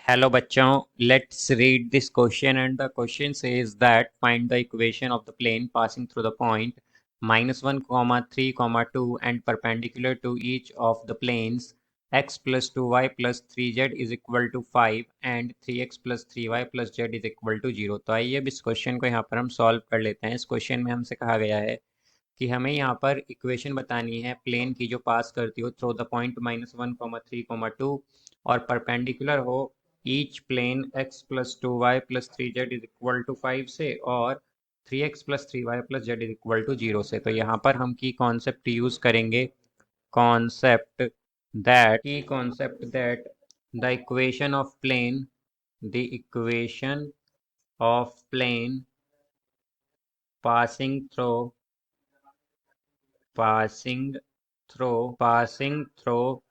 Hello bachchon, let's read this question, and the question says that find the equation of the plane passing through the point -1, 3, 2 and perpendicular to each of the planes x plus 2y plus 3z is equal to 5 and 3x plus 3y plus z is equal to 0। तो आइए अब इस question को यहाँ पर हम solve कर लेते हैं। इस क्वेश्चन में हमसे कहा गया है कि हमें यहाँ पर इक्वेशन बतानी है प्लेन की जो पास करती हो थ्रू द पॉइंट -1, 3, 2 और परपेंडिकुलर हो each plane x plus 2y plus 3z is equal to 5 से और 3x plus 3y plus z is equal to 0 से। तो यहाँ पर हम की कॉन्सेप्ट यूज करेंगे, concept that the equation of plane the equation of plane passing through passing through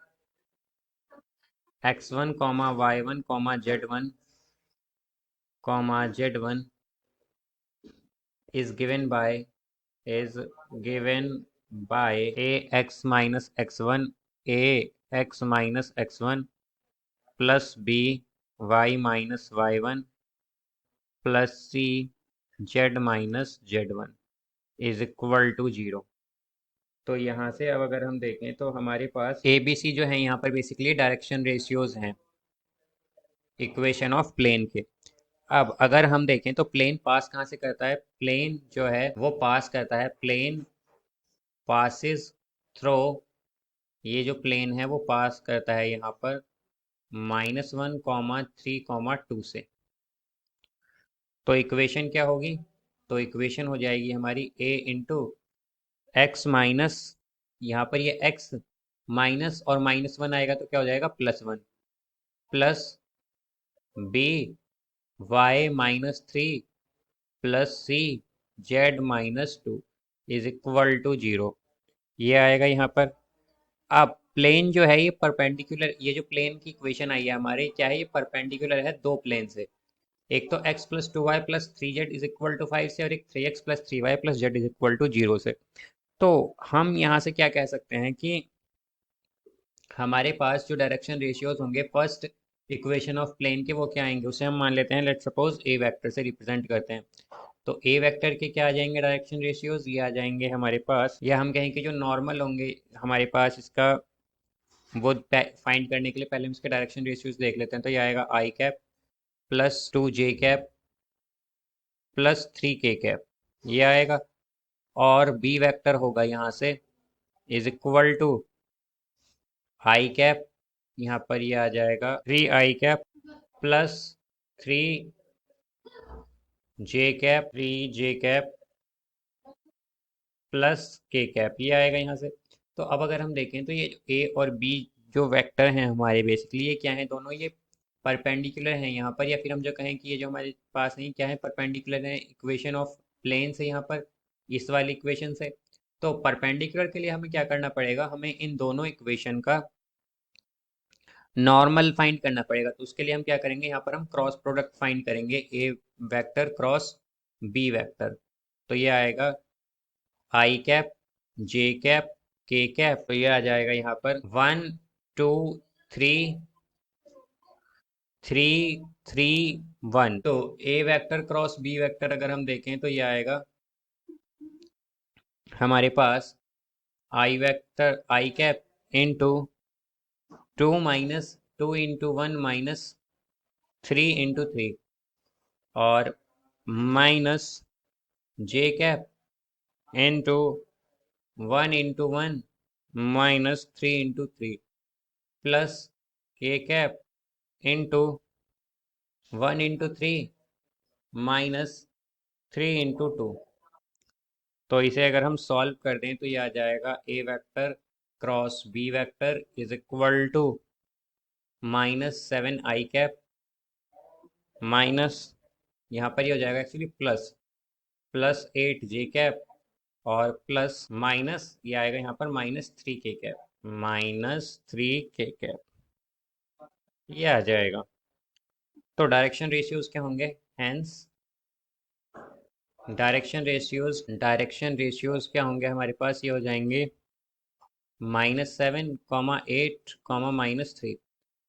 x1 y1 z1 is given by ax minus x1 plus b y minus y1 plus c z minus z1 is equal to 0। तो यहाँ से अब अगर हम देखें तो हमारे पास A B C जो है यहाँ पर बेसिकली डायरेक्शन रेशियोज हैं इक्वेशन ऑफ प्लेन के। अब अगर हम देखें तो प्लेन पास कहाँ से करता है, प्लेन जो है वो पास करता है, प्लेन पासिस थ्रो, ये जो प्लेन है वो पास करता है यहाँ पर -1, 3, 2 से। तो इक्वेशन क्या होगी, तो इक्वेशन हो जाएगी हमारी a इंटू एक्स माइनस, यहाँ पर ये x माइनस और -1 आएगा तो क्या हो जाएगा +1 plus b y -3 plus c z-2 is equal to 0, ये आएगा यहाँ पर। अब प्लेन जो है ये परपेंडिकुलर, ये जो प्लेन की इक्वेशन आई है हमारे, क्या है, ये परपेंडिकुलर है दो प्लेन से, एक तो x plus 2y plus 3z is equal to 5 से और एक 3x plus 3y plus z is equal to 0 से। तो हम यहाँ से क्या कह सकते हैं कि हमारे पास जो डायरेक्शन रेशियोज होंगे फर्स्ट इक्वेशन ऑफ प्लेन के, वो क्या आएंगे, उसे हम मान लेते हैं, लेट्स सपोज ए वेक्टर से रिप्रेजेंट करते हैं। तो ए वेक्टर के क्या आ जाएंगे डायरेक्शन रेशियोज, ये आ जाएंगे हमारे पास, या हम कहें कि जो नॉर्मल होंगे हमारे पास इसका, वो फाइंड करने के लिए पहले हम इसके डायरेक्शन रेशियोज देख लेते हैं। तो ये आएगा i cap plus 2j cap plus 3k cap, ये आएगा। और बी वेक्टर होगा यहाँ से is equal to i cap, यहाँ पर ये आ जाएगा 3i cap plus 3j cap plus k cap, ये आएगा यहाँ से। तो अब अगर हम देखें तो ये जो a और b जो वेक्टर हैं हमारे, बेसिकली ये क्या है, दोनों ये परपेंडिकुलर हैं यहाँ पर, या फिर हम जो कहें कि ये जो हमारे पास है क्या है, परपेंडिकुलर है इक्वेशन ऑफ प्लेन से, यहाँ पर इस वाली इक्वेशन से। तो परपेंडिकुलर के लिए हमें क्या करना पड़ेगा, हमें इन दोनों इक्वेशन का नॉर्मल फाइंड करना पड़ेगा। तो उसके लिए हम क्या करेंगे, यहाँ पर हम क्रॉस प्रोडक्ट फाइंड करेंगे, ए वेक्टर क्रॉस बी वेक्टर। तो ये आएगा आई कैप जे कैप के कैप, तो ये आ जाएगा यहाँ पर 1 2 3 3 3 1। तो a vector cross b vector अगर हम देखें तो ये आएगा हमारे पास i vector i cap into 2 into 1 -3 into 3 और minus j cap into 1 into 1 -3 into 3 plus k cap into 1 into 3 -3 into 2। तो इसे अगर हम सॉल्व कर दें तो ये आ जाएगा a vector cross b vector is equal to -7i cap minus, यहाँ पर ये हो जाएगा एक्चुअली प्लस 8j कैप और प्लस माइनस ये आएगा यहाँ पर -3k कैप, -3k कैप, ये आ जाएगा। तो डायरेक्शन रेशियोज क्या होंगे, हेंस डायरेक्शन रेशियोज क्या होंगे हमारे पास, ये हो जाएंगे -7, 8, -3।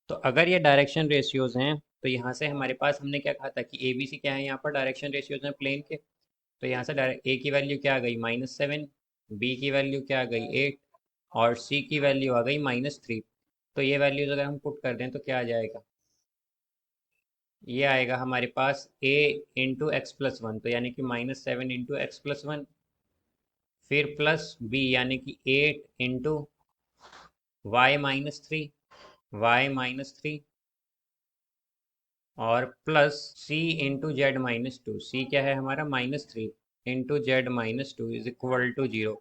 तो अगर ये डायरेक्शन रेशियोज हैं तो यहाँ से हमारे पास हमने क्या कहा था कि ए बी सी क्या है यहाँ पर डायरेक्शन रेशियोज हैं प्लेन के। तो यहाँ से डायरेक्ट ए की वैल्यू क्या आ गई -7, बी की वैल्यू क्या आ गई 8 और सी की वैल्यू आ गई -3। तो ये वैल्यूज अगर हम पुट कर दें तो क्या आ जाएगा, ये आएगा हमारे पास a into x plus one, तो यानी कि -7 इंटू एक्स प्लस वन, फिर प्लस b यानी कि 8 इंटू y-3 और plus c into z-2। c क्या है हमारा -3 into z-2 is equal to 0।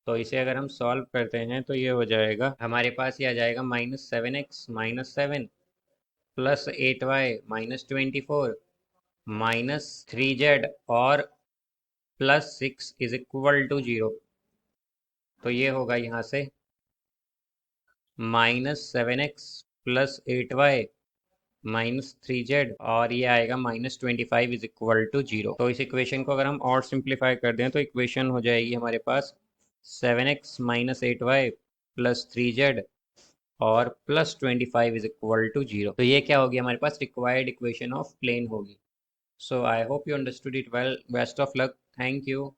तो इसे अगर हम सॉल्व करते हैं तो ये हो जाएगा हमारे पास, ये आ जाएगा -7x-7 प्लस 8y -24 -3z और प्लस 6 इज इक्वल टू 0। तो ये होगा यहाँ से -7x प्लस 8y -3z और ये आएगा -25 इज इक्वल टू 0। तो इस इक्वेशन को अगर हम और सिंप्लीफाई कर दें तो इक्वेशन हो जाएगी हमारे पास 7x minus 8y plus 3z और प्लस 25 इज इक्वल टू 0। तो ये क्या होगी हमारे पास, रिक्वायर्ड इक्वेशन ऑफ प्लेन होगी। So I hope you understood it well. Best of luck. Thank you.